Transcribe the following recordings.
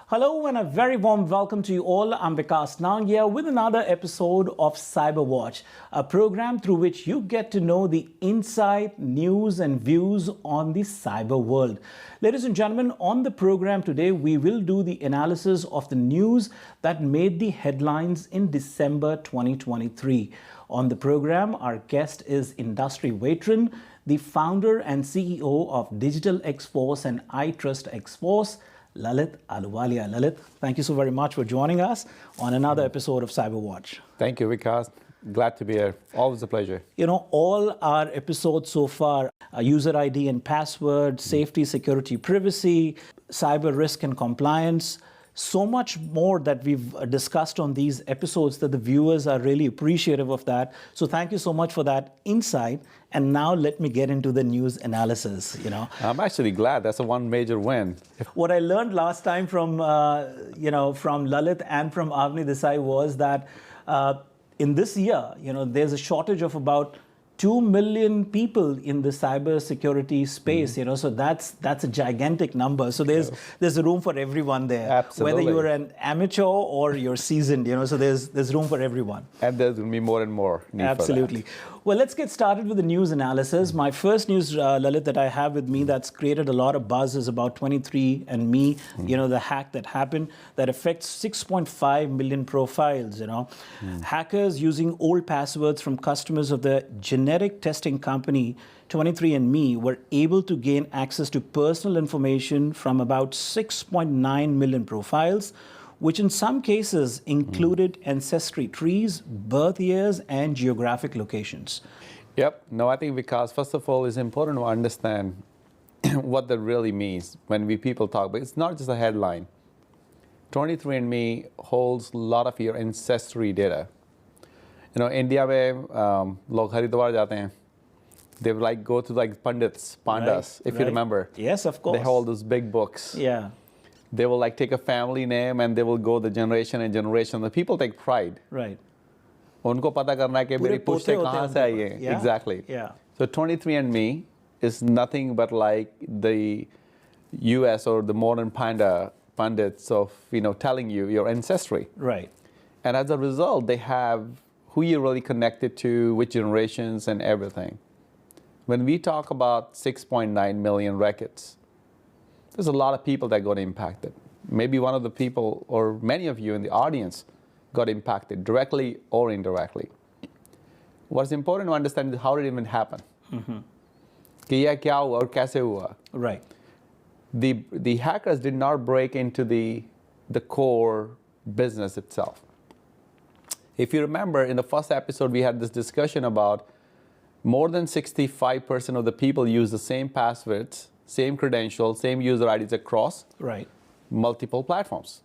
Hello and a very warm welcome to you all. I'm Vikas Nangia with another episode of CyberWatch, a program through which you get to know the insight, news and views on the cyber world. Ladies and gentlemen, on the program today, we will do the analysis of the news that made the headlines in December 2023. On the program, our guest is industry veteran, the founder and CEO of DigitalXForce and iTrustXForce, Lalit Ahluwalia. Lalit, thank you so very much for joining us on another episode of CyberWatch. Thank you, Vikas. Glad to be here. Always a pleasure. You know, all our episodes so far, user ID and password, safety, security, privacy, cyber risk and compliance, so much more that we've discussed on these episodes that the viewers are really appreciative of that. So thank you so much for that insight. And now let me get into the news analysis, I'm actually glad. That's a one major win. What I learned last time from, from Lalit and from Avni Desai was that in this year, there's a shortage of about 2 million people in the cyber security space, so that's a gigantic number. So there's a room for everyone there. Absolutely. Whether you're an amateur or you're seasoned, so there's room for everyone. And there's going to be more and more need Absolutely. for that. Well, let's get started with the news analysis. My first news, Lalit, that I have with me that's created a lot of buzz is about 23andMe, the hack that happened that affects 6.5 million profiles, Hackers using old passwords from customers of the genetic testing company 23andMe were able to gain access to personal information from about 6.9 million profiles, which in some cases included ancestry trees, birth years, and geographic locations. Yep. No, I think because, first of all, it's important to understand what that really means when people talk. But it's not just a headline. 23andMe holds a lot of your ancestry data. India में लोग हरिद्वार जाते हैं. They go to pandas, Right. if you remember. Yes, of course. They hold those big books. Yeah. They will take a family name and they will go the generation and generation. The people take pride. Right. उनको पता करना है कि मेरी पुश्ते कहाँ से आई है. Yeah. Exactly. Yeah. So 23andMe is nothing but like the US or the modern pundits of telling you your ancestry. Right. And as a result, they have who you're really connected to, which generations and everything. When we talk about 6.9 million records, there's a lot of people that got impacted. Maybe one of the people or many of you in the audience got impacted directly or indirectly. What's important to understand is how did it even happen? कि यह क्या हुआ और कैसे हुआ? Right. The hackers did not break into the core business itself. If you remember, in the first episode, we had this discussion about more than 65% of the people use the same passwords, same credentials, same user IDs across multiple platforms.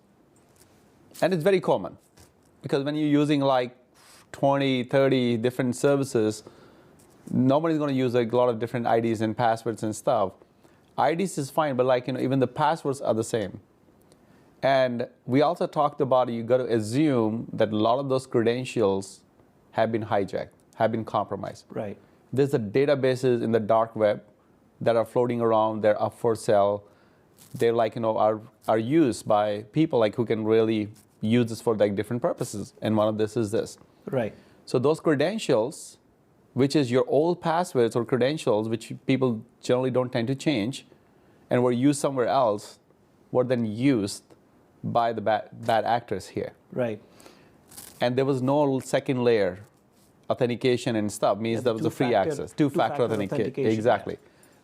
And it's very common because when you're using 20, 30 different services, nobody's going to use a lot of different IDs and passwords and stuff. IDs is fine, but even the passwords are the same. And we also talked about you got to assume that a lot of those credentials have been hijacked, have been compromised. Right. There's databases in the dark web that are floating around. They're up for sale. They're are used by people who can really use this for different purposes. And one of this is this. Right. So those credentials, which is your old passwords or credentials, which people generally don't tend to change, and were used somewhere else, were then used by the bad actors here. Right. And there was no second layer authentication and stuff, means there was a free access. Two-factor authentication. Exactly.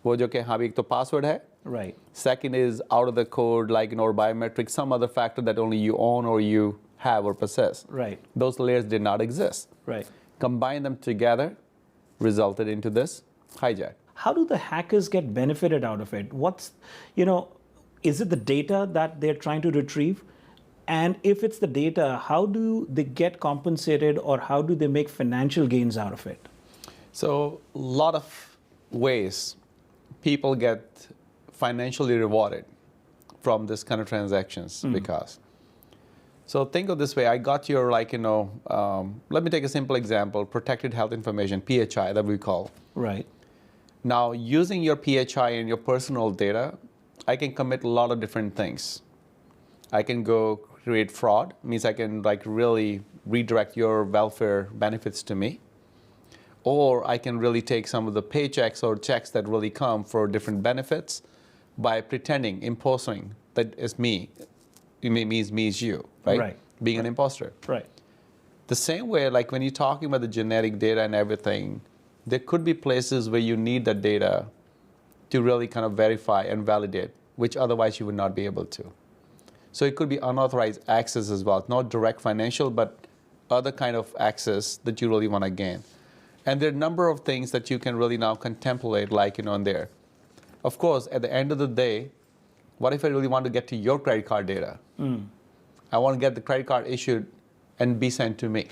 वो जो कि हाँ भी एक तो password है. Right. Second is out of the code, or biometric, some other factor that only you own or you have or possess. Right. Those layers did not exist. Right. Combine them together, resulted into this hijack. How do the hackers get benefited out of it? Is it the data that they're trying to retrieve? And if it's the data, how do they get compensated or how do they make financial gains out of it? So a lot of ways people get financially rewarded from this kind of transactions because. So think of this way, I got your let me take a simple example, protected health information, PHI that we call. Right. Now using your PHI and your personal data, I can commit a lot of different things. I can go create fraud, means I can like really redirect your welfare benefits to me. Or I can really take some of the paychecks or checks that really come for different benefits by pretending, imposing that it's me. It means me is you, right? Right. Being an imposter. Right. The same way, like when you're talking about the genetic data and everything, there could be places where you need that data to really kind of verify and validate, which otherwise you would not be able to. So it could be unauthorized access as well, not direct financial, but other kind of access that you really want to gain. And there are a number of things that you can really now contemplate, like, on there. Of course, at the end of the day, what if I really want to get to your credit card data? I want to get the credit card issued and be sent to me.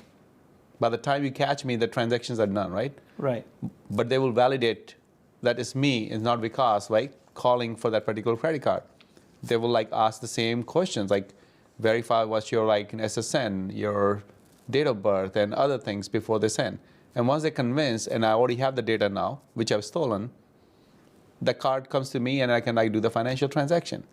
By the time you catch me, the transactions are done, right? Right. But they will validate that it's me, it's not Vikas, right, calling for that particular credit card. They will like ask the same questions, like verify what's your like SSN, your date of birth, and other things before they send. And once they're convinced, and I already have the data now, which I've stolen, the card comes to me and I can like do the financial transaction.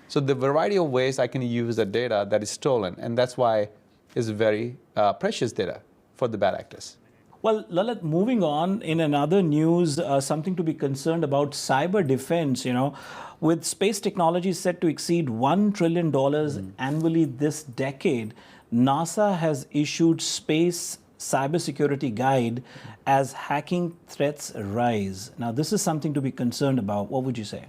So the variety of ways I can use the data that is stolen, and that's why it's very precious data for the bad actors. Well, Lalit, moving on, in another news, something to be concerned about, cyber defense, with space technology set to exceed $1 trillion annually this decade, NASA has issued space cybersecurity guide as hacking threats rise. Now, this is something to be concerned about. What would you say?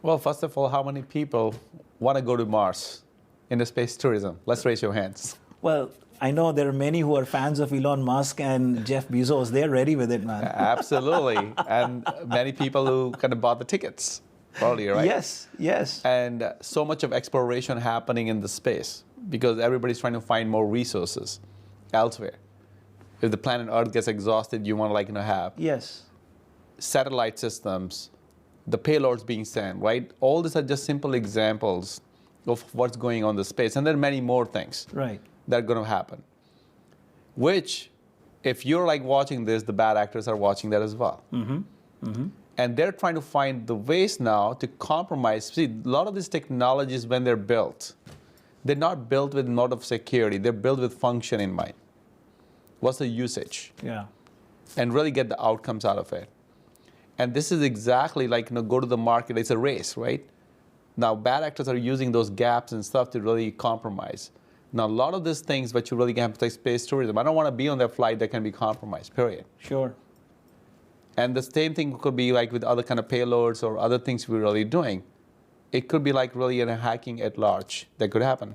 Well, first of all, how many people want to go to Mars in the space tourism? Let's raise your hands. Well, I know there are many who are fans of Elon Musk and Jeff Bezos. They're ready with it, man. Absolutely. And many people who kind of bought the tickets earlier, right? Yes, yes. And so much of exploration happening in the space because everybody's trying to find more resources elsewhere. If the planet Earth gets exhausted, you want to have Yes. satellite systems, the payloads being sent, right? All these are just simple examples of what's going on in the space. And there are many more things. Right. That are going to happen. Which, if you're like watching this, the bad actors are watching that as well. And they're trying to find the ways now to compromise. See, a lot of these technologies, when they're built, they're not built with mode of security. They're built with function in mind. What's the usage? Yeah. And really get the outcomes out of it. And this is exactly like, go to the market. It's a race, right? Now, bad actors are using those gaps and stuff to really compromise. Now, a lot of these things, but you really can have to take space tourism. I don't want to be on that flight that can be compromised, period. Sure. And the same thing could be like with other kind of payloads or other things we're really doing. It could be like really in a hacking at large that could happen.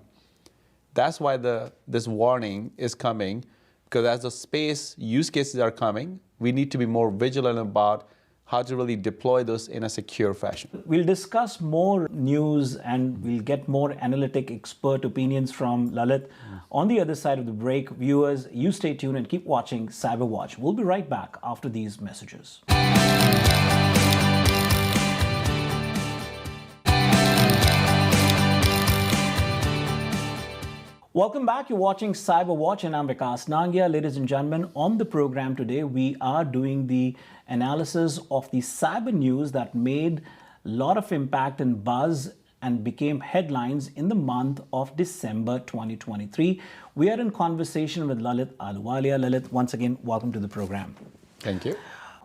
That's why this warning is coming, because as the space use cases are coming, we need to be more vigilant about how to really deploy those in a secure fashion. We'll discuss more news and we'll get more analytic expert opinions from Lalit on the other side of the break. Viewers, you stay tuned and keep watching CyberWatch. We'll be right back after these messages. Welcome back. You're watching CyberWatch and I'm Vikas Nangia. Ladies and gentlemen, on the program today, we are doing the analysis of the cyber news that made a lot of impact and buzz and became headlines in the month of December 2023. We are in conversation with Lalit Ahluwalia. Lalit, once again, welcome to the program. Thank you.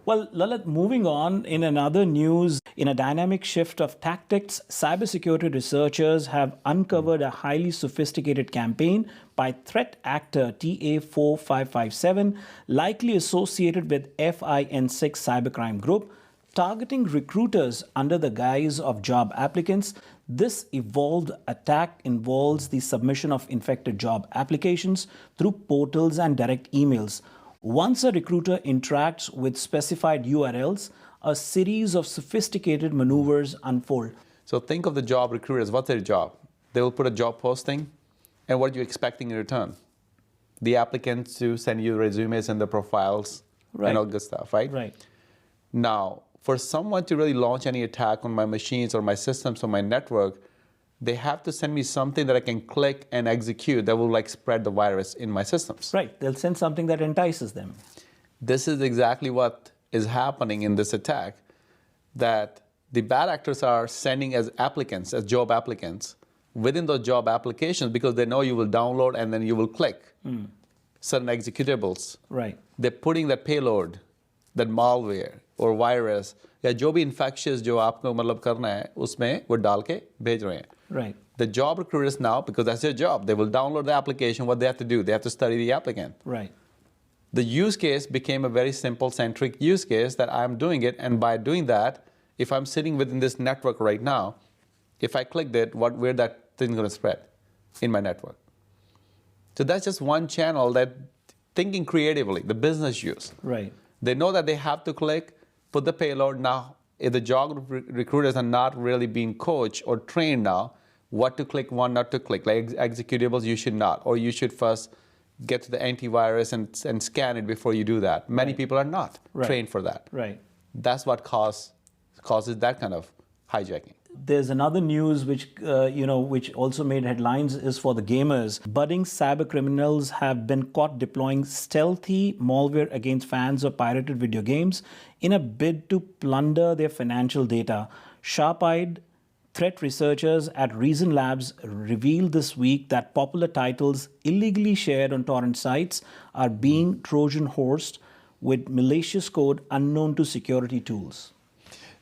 Well, Lalit, moving on, in another news, in a dynamic shift of tactics, cybersecurity researchers have uncovered a highly sophisticated campaign by threat actor TA4557, likely associated with FIN6 cybercrime group, targeting recruiters under the guise of job applicants. This evolved attack involves the submission of infected job applications through portals and direct emails. Once a recruiter interacts with specified URLs, a series of sophisticated maneuvers unfold. So think of the job recruiters. What's their job? They will put a job posting, and what are you expecting in return? The applicants to send you resumes and the profiles and all good stuff, right? Right. Now, for someone to really launch any attack on my machines or my systems or my network, they have to send me something that I can click and execute that will like spread the virus in my systems. Right. They'll send something that entices them. This is exactly what is happening in this attack, that the bad actors are sending as applicants, as job applicants, within those job applications, because they know you will download and then you will click certain executables. Right. They're putting that payload, that malware or virus, या जो भी infectious जो आपको मतलब करना है, उसमें वो डाल के भेज रहे हैं. Right. The job recruiters now, because that's their job, they will download the application. What they have to do, they have to study the applicant. Right. The use case became a very simple centric use case that I'm doing it, and by doing that, if I'm sitting within this network right now, if I click that, where that thing's going to spread in my network. So that's just one channel that thinking creatively, the business use. Right. They know that they have to click, put the payload. Now, if the job recruiters are not really being coached or trained now, what to click, what not to click. Like executables, you should not, or you should first get to the antivirus and scan it before you do that. Many people are not trained for that. Right. That's what causes that kind of hijacking. There's another news which which also made headlines is for the gamers. Budding cyber criminals have been caught deploying stealthy malware against fans of pirated video games in a bid to plunder their financial data. Sharp-eyed threat researchers at Reason Labs revealed this week that popular titles illegally shared on torrent sites are being Trojan horsed with malicious code unknown to security tools.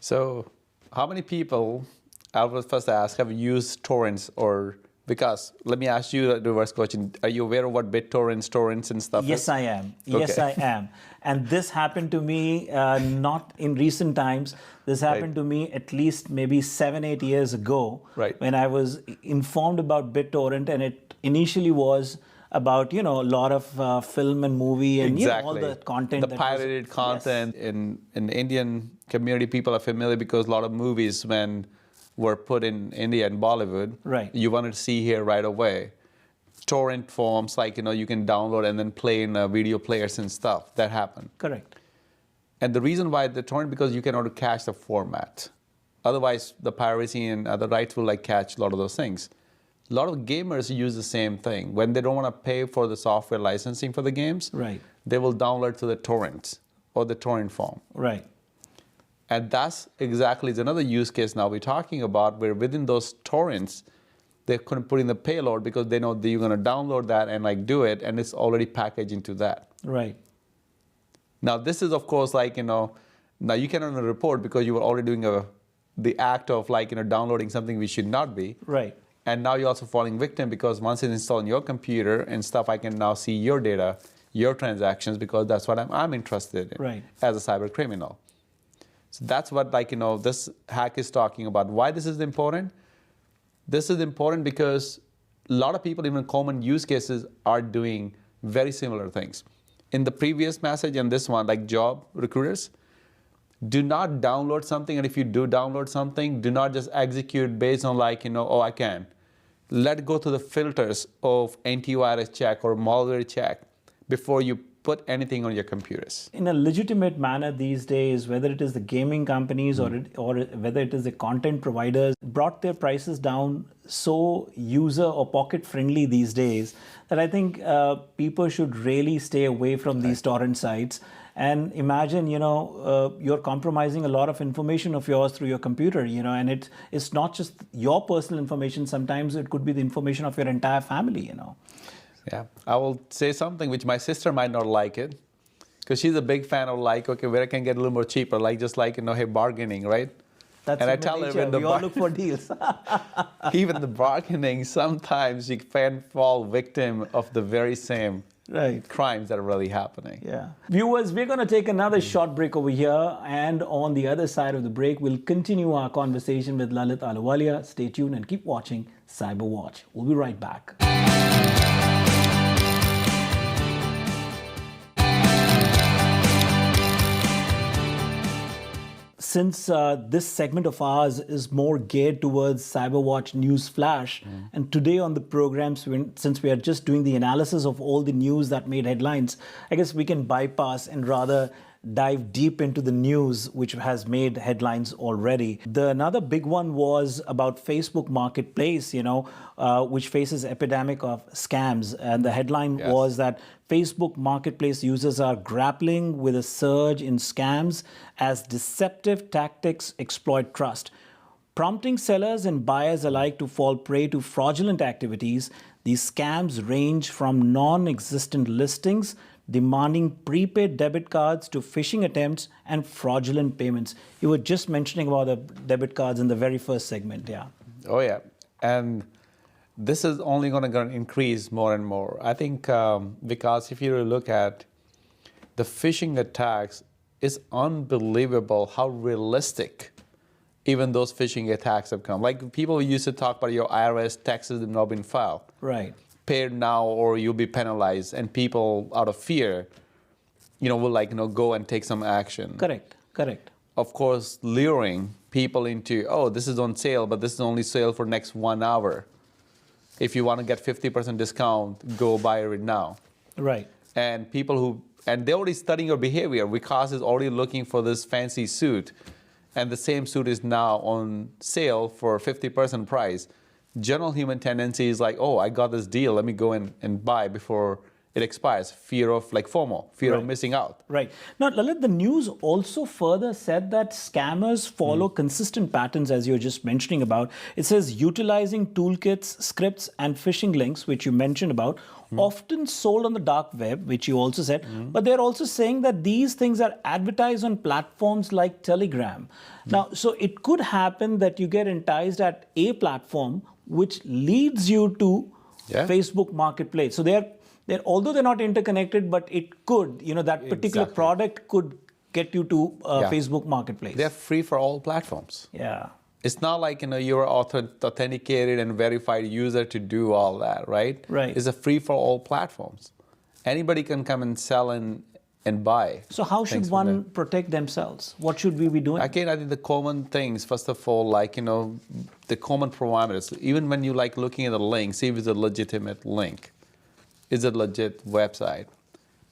So, how many people, I will first ask, have used torrents? Or Vikas, let me ask you the reverse question. Are you aware of what BitTorrents, torrents and stuff Yes, is? I am. Okay. Yes, I am. And this happened to me not in recent times. This happened to me at least maybe 7-8 years ago, when I was informed about BitTorrent, and it initially was about a lot of film and movie and all the content. The pirated content. Yes. In the Indian community, people are familiar because a lot of movies were put in India and Bollywood. Right. You wanted to see here right away. Torrent forms, like you can download and then play in video players and stuff. That happened. Correct. And the reason why the torrent, because you cannot cache the format. Otherwise, the piracy and other rights will catch a lot of those things. A lot of gamers use the same thing. When they don't want to pay for the software licensing for the games, they will download to the torrent or the torrent form. Right. And that's exactly another use case now we're talking about, where within those torrents, they couldn't put in the payload because they know that you're going to download that and do it, and it's already packaged into that. Right. Now, this is, of course, now you cannot report because you were already doing the act of downloading something we should not be. Right. And now you're also falling victim because once it's installed on your computer and stuff, I can now see your data, your transactions, because that's what I'm interested in as a cyber criminal. So that's what this hack is talking about. Why this is important? This is important because a lot of people, even common use cases, are doing very similar things. In the previous message and this one, like job recruiters, do not download something, and if you do download something, do not just execute based on oh, I can. Let go to the filters of antivirus check or malware check before you put anything on your computers. In a legitimate manner these days, whether it is the gaming companies or whether it is the content providers, brought their prices down so user or pocket friendly these days that I think people should really stay away from these torrent sites. And imagine, you're compromising a lot of information of yours through your computer, and it's not just your personal information. Sometimes it could be the information of your entire family, Yeah, I will say something which my sister might not like it, because she's a big fan of okay, where I can get a little more cheaper, hey, bargaining, right? That's and I tell her we all look for deals. Even the bargaining, sometimes you can fall victim of the very same crimes that are really happening. Yeah. Viewers, we're going to take another short break over here, and on the other side of the break, we'll continue our conversation with Lalit Ahluwalia. Stay tuned and keep watching CyberWatch. We'll be right back. Since this segment of ours is more geared towards CyberWatch News Flash, and today on the program, since we are just doing the analysis of all the news that made headlines, I guess we can bypass and rather dive deep into the news which has made headlines already. Another big one was about Facebook Marketplace, which faces epidemic of scams. And the headline was that Facebook Marketplace users are grappling with a surge in scams as deceptive tactics exploit trust. prompting sellers and buyers alike to fall prey to fraudulent activities. These scams range from non-existent listings demanding prepaid debit cards to phishing attempts and fraudulent payments. You were just mentioning about the debit cards in the very first segment, yeah. Oh, yeah. And this is only going to increase more and more. I think, because if you look at the phishing attacks, it's unbelievable how realistic even those phishing attacks have come. Like people used to talk about your IRS taxes have not been filed. Right. Pay it now or you'll be penalized. And people, out of fear, will go and take some action. Correct. Of course, luring people into, oh, this is on sale, but this is only sale for next 1 hour. If you want to get 50% discount, go buy it now. Right. And they're already studying your behavior. Vikas is already looking for this fancy suit, and the same suit is now on sale for 50% price. General human tendency is like, oh, I got this deal, let me go in and buy before it expires. Fear of FOMO, fear of missing out. Right. Now, Lalit, the news also further said that scammers follow consistent patterns, as you were just mentioning about. It says utilizing toolkits, scripts, and phishing links, which you mentioned about, often sold on the dark web, which you also said. But they're also saying that these things are advertised on platforms like Telegram. Now, so it could happen that you get enticed at a platform which leads you to Facebook Marketplace. So although they're not interconnected, but it could, that particular product could get you to Facebook Marketplace. They're free for all platforms. Yeah. It's not like, you're authenticated and verified user to do all that, right? Right. It's a free for all platforms. Anybody can come and sell and buy. So how should one protect themselves? What should we be doing? Again, I think the common things, first of all, the common parameters. Even when you looking at the link, see if it's a legitimate link. Is it a legit website?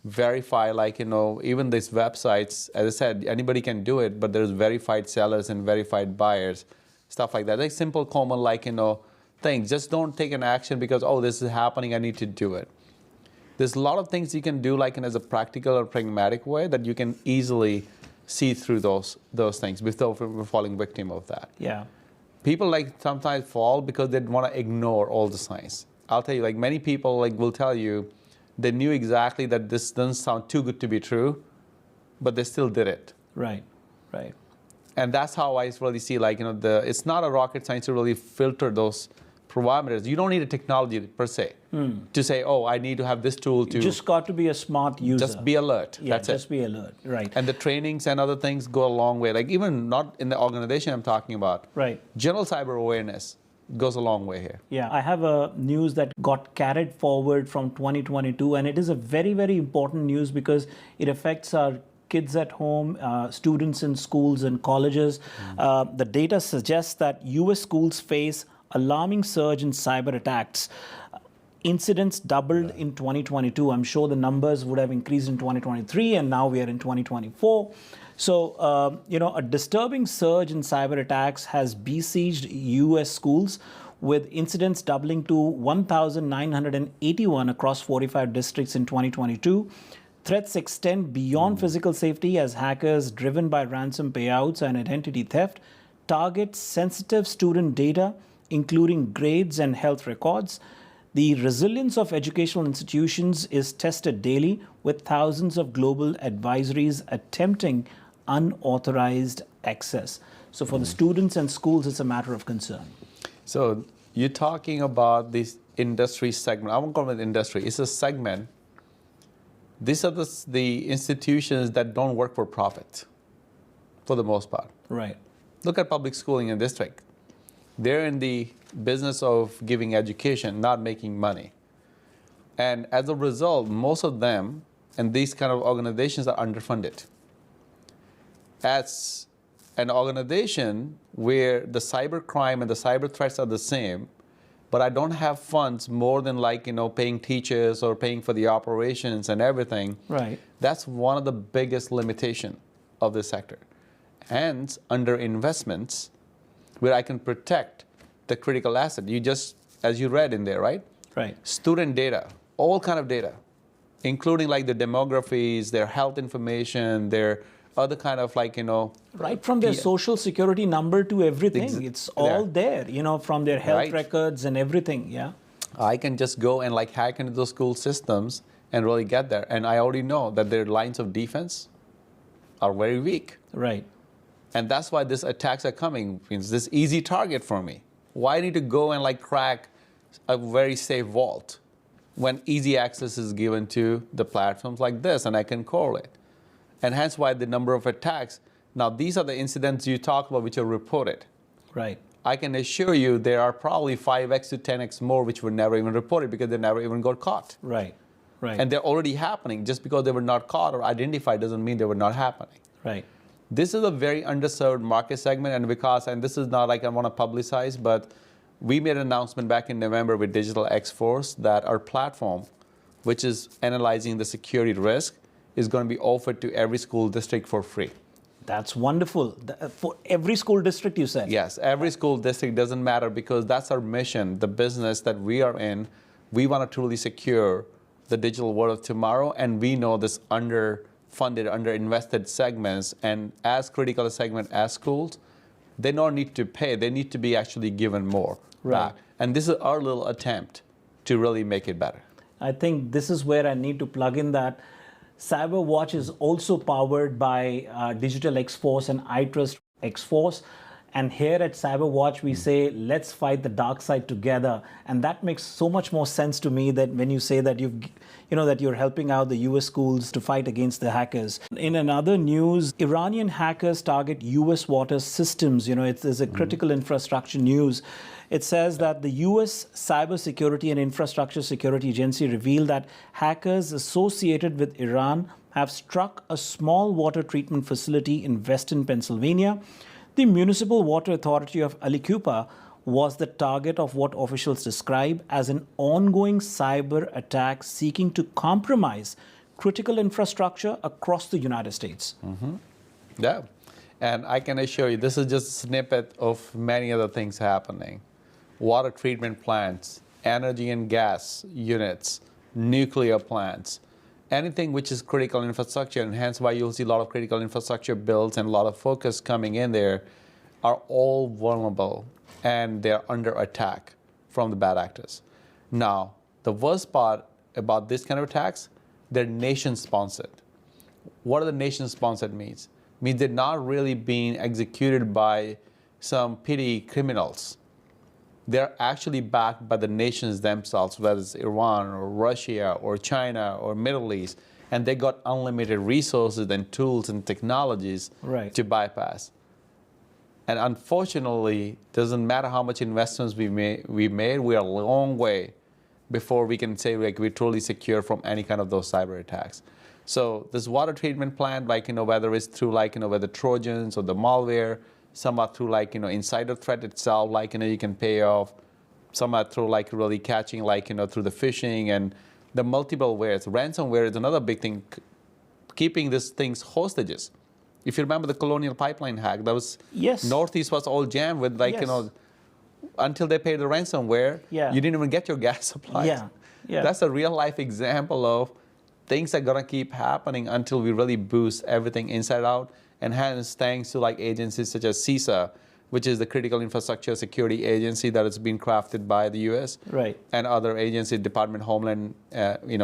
Verify, even these websites, as I said, anybody can do it, but there's verified sellers and verified buyers, stuff like that. Like simple, common, things. Just don't take an action because, oh, this is happening, I need to do it. There's a lot of things you can do, as a practical or pragmatic way that you can easily see through those things without falling victim of that. Yeah. People sometimes fall because they want to ignore all the signs. I'll tell you, many people will tell you they knew exactly that this doesn't sound too good to be true, but they still did it. Right. And that's how I really see, it's not a rocket science to really filter those parameters. You don't need a technology per se to say, oh, I need to have this tool to... You just got to be a smart user. Just be alert. Yeah, that's just be alert. Right. And the trainings and other things go a long way. Even not in the organization I'm talking about. Right. General cyber awareness goes a long way here. Yeah, I have a news that got carried forward from 2022, and it is a very, very important news because it affects our kids at home, students in schools and colleges. The data suggests that US schools face alarming surge in cyber attacks. Incidents doubled in 2022. I'm sure the numbers would have increased in 2023, and now we are in 2024. So, a disturbing surge in cyber attacks has besieged US schools, with incidents doubling to 1,981 across 45 districts in 2022. Threats extend beyond physical safety as hackers, driven by ransom payouts and identity theft, target sensitive student data, including grades and health records. The resilience of educational institutions is tested daily, with thousands of global advisories attempting unauthorized access. So for the students and schools, it's a matter of concern. So you're talking about this industry segment. I won't call it industry. It's a segment. These are the institutions that don't work for profit, for the most part. Right. Look at public schooling in district. They're in the business of giving education, not making money. And as a result, most of them and these kind of organizations are underfunded. As an organization where the cyber crime and the cyber threats are the same, but I don't have funds more than paying teachers or paying for the operations and everything. Right. That's one of the biggest limitations of this sector. Hence, under investments, where I can protect the critical asset. You just, as you read in there, right? Right. Student data, all kind of data, including the demographies, their health information, their other kind of like, Right from their social security number to everything. It's all there, from their health Right. records and everything, yeah? I can just go and like hack into those school systems and really get there. And I already know that their lines of defense are very weak. Right. And that's why these attacks are coming. It's this easy target for me. Why need to go and like crack a very safe vault when easy access is given to the platforms like this and I can correlate? And hence why the number of attacks. Now, these are the incidents you talk about which are reported. Right. I can assure you there are probably 5x to 10x more which were never even reported because they never even got caught. Right. Right. And they're already happening. Just because they were not caught or identified doesn't mean they were not happening. Right. This is a very underserved market segment, and this is not like I want to publicize, but we made an announcement back in November with DigitalXForce that our platform, which is analyzing the security risk, is going to be offered to every school district for free. That's wonderful. For every school district, you said? Yes, every school district, doesn't matter, because that's our mission, the business that we are in. We want to truly secure the digital world of tomorrow, and we know this underfunded, underinvested segments, and as critical a segment as schools, they don't need to pay, they need to be actually given more back. And this is our little attempt to really make it better. I think this is where I need to plug in that CyberWatch is also powered by DigitalXForce and iTrustXForce. And here at CyberWatch, we say, let's fight the dark side together. And that makes so much more sense to me that when you say that that you're helping out the US schools to fight against the hackers. In another news, Iranian hackers target US water systems. It's a critical infrastructure news. It says that the US Cybersecurity and Infrastructure Security Agency revealed that hackers associated with Iran have struck a small water treatment facility in western Pennsylvania. The Municipal Water Authority of Aliquippa was the target of what officials describe as an ongoing cyber attack seeking to compromise critical infrastructure across the United States. Yeah, and I can assure you, this is just a snippet of many other things happening. Water treatment plants, energy and gas units, nuclear plants, anything which is critical infrastructure, and hence why you'll see a lot of critical infrastructure builds and a lot of focus coming in there, are all vulnerable and they're under attack from the bad actors. Now, the worst part about this kind of attacks, they're nation-sponsored. What are the nation-sponsored means? Means they're not really being executed by some petty criminals. They're actually backed by the nations themselves, whether it's Iran or Russia or China or Middle East, and they got unlimited resources and tools and technologies to bypass. And unfortunately, doesn't matter how much investments we made, we are a long way before we can say like we're totally secure from any kind of those cyber attacks. So this water treatment plant, whether it's through whether the Trojans or the malware, some are through insider threat itself, you can pay off. Some are through really catching through the phishing and the multiple ways. Ransomware is another big thing, keeping these things hostages. If you remember the Colonial Pipeline hack, that was Northeast was all jammed with until they paid the ransomware, you didn't even get your gas supplies. That's a real life example of things are gonna keep happening until we really boost everything inside out. And hence, thanks to agencies such as CISA, which is the Critical Infrastructure Security Agency that has been crafted by the U.S. And other agencies, Department of Homeland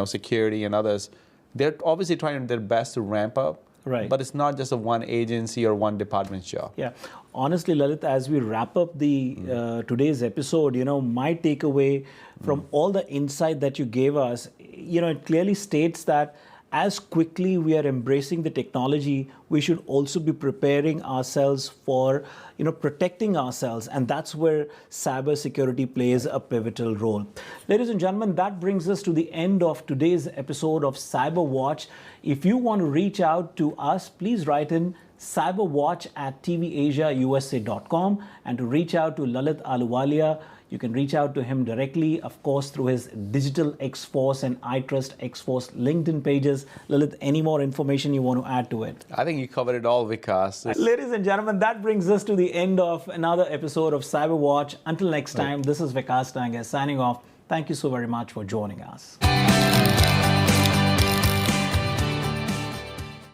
Security and others, they're obviously trying their best to ramp up. But it's not just a one agency or one department's job. Honestly, Lalit, as we wrap up the today's episode, my takeaway from all the insight that you gave us, it clearly states that as quickly we are embracing the technology, we should also be preparing ourselves for, protecting ourselves. And that's where cybersecurity plays a pivotal role. Ladies and gentlemen, that brings us to the end of today's episode of CyberWatch. If you want to reach out to us, please write in cyberwatch@tvasiausa.com. And to reach out to Lalit Ahluwalia, you can reach out to him directly, of course, through his DigitalXForce and iTrustXForce LinkedIn pages. Lalit, any more information you want to add to it? I think you covered it all, Vikas. Ladies and gentlemen, that brings us to the end of another episode of CyberWatch. Until next time, this is Vikas Nangia signing off. Thank you so very much for joining us.